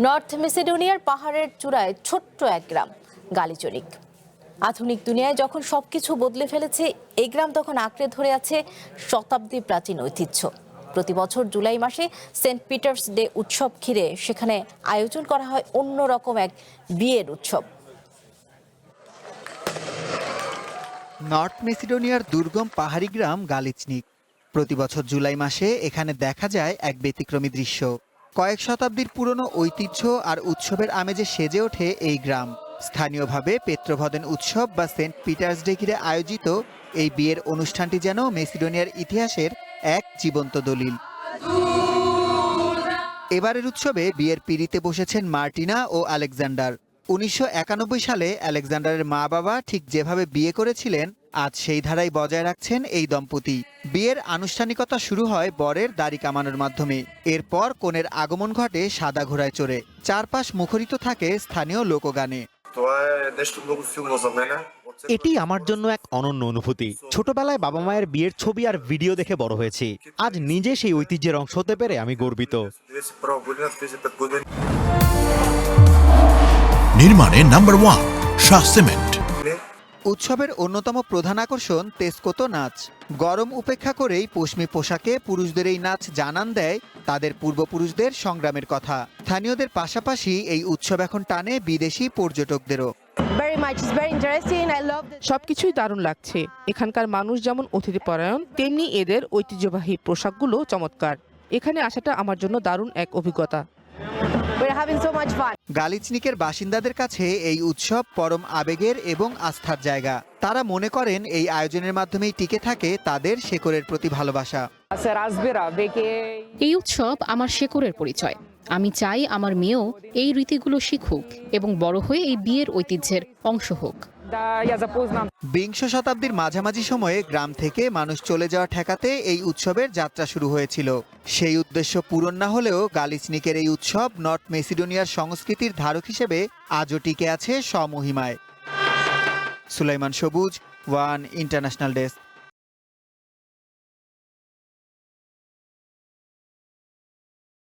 North মেসিডোনিয়ার পাহাড়ের চূড়ায় ছোট্ট এক গ্রাম গালিচরিক। আধুনিক দুনিয়ায় যখন সবকিছু বদলে ফেলেছে, এই গ্রাম তখন আঁকড়ে ধরে আছে শতাব্দী প্রাচীন ঐতিহ্য। প্রতি বছর জুলাই মাসে সেন্ট পিটার্স ডে উৎসব ঘিরে সেখানে আয়োজন করা হয় অন্যরকম এক বিয়ের উৎসব। নর্থ মেসিডোনিয়ার দুর্গম পাহাড়ি গ্রাম গালিচনিক। প্রতি বছর জুলাই মাসে এখানে দেখা যায় এক ব্যতিক্রমী দৃশ্য। কয়েক শতাব্দীর পুরনো ঐতিহ্য আর উৎসবের আমেজে সেজে ওঠে এই গ্রাম। স্থানীয়ভাবে পেত্রভদেন উৎসব বা সেন্ট পিটার্স ডে ঘিরে আয়োজিত এই বিয়ের অনুষ্ঠানটি যেন মেসিডোনিয়ার ইতিহাসের এক জীবন্ত দলিল। এবারের উৎসবে বিয়ের পিঁড়িতে বসেছেন মার্টিনা ও আলেকজান্ডার। ১৯৯১ সালে আলেকজান্ডারের মা বাবা ঠিক যেভাবে বিয়ে করেছিলেন, আজ সেই ধারাই বজায় রাখছেন এই দম্পতি। বিয়ের আনুষ্ঠানিকতা শুরু হয় বরের দাড়ি কামানোর মাধ্যমে। এরপর কনের আগমন ঘটে সাদা ঘোড়ায় চড়ে। চারপাশ মুখরিত থাকে স্থানীয় লোকগানে। এটি আমার জন্য এক অনন্য অনুভূতি। ছোটবেলায় বাবা মায়ের বিয়ের ছবি আর ভিডিও দেখে বড় হয়েছি। আজ নিজে সেই ঐতিহ্যের অংশ হতে পেরে আমি গর্বিত। নির্মাণে নাম্বার 1 শাহ সিমেন্ট। উৎসবের অন্যতম প্রধান আকর্ষণ তেস্কোতো নাচ। গরম উপেক্ষা করেই পশমি পোশাকে পুরুষদের এই নাচ জানান দেয় তাদের পূর্বপুরুষদের সংগ্রামের কথা। স্থানীয়দের পাশাপাশি এই উৎসব এখন টানে বিদেশি পর্যটকদেরও। সবকিছুই দারুণ লাগছে। এখানকার মানুষ যেমন অতিথিপরায়ণ, তেমনি এদের ঐতিহ্যবাহী পোশাকগুলো চমৎকার। এখানে আসাটা আমার জন্য দারুণ এক অভিজ্ঞতা। গালিচনিকের বাসিন্দাদের কাছে এই উৎসব পরম আবেগের এবং আস্থার জায়গা। তারা মনে করেন এই আয়োজনের মাধ্যমেই টিকে থাকে তাদের শেকড়ের প্রতি ভালোবাসা। এই উৎসব আমার শেকড়ের পরিচয়। আমি চাই আমার মেয়েও এই রীতিগুলো শিখুক এবং বড় হয়ে এই বিয়ের ঐতিহ্যের অংশ হোক। বিংশ শতাব্দীর মাঝামাঝি সময়ে গ্রাম থেকে মানুষ চলে যাওয়া ঠেকাতে এই উৎসবের যাত্রা শুরু হয়েছিল। সেই উদ্দেশ্য পূরণ না হলেও গালিচনিকের এই উৎসব নর্থ মেসিডোনিয়ার সংস্কৃতির ধারক হিসেবে আজও টিকে আছে স্বমহিমায়। সুলাইমান সবুজ, ওয়ান ইন্টারন্যাশনাল ডেস্ক।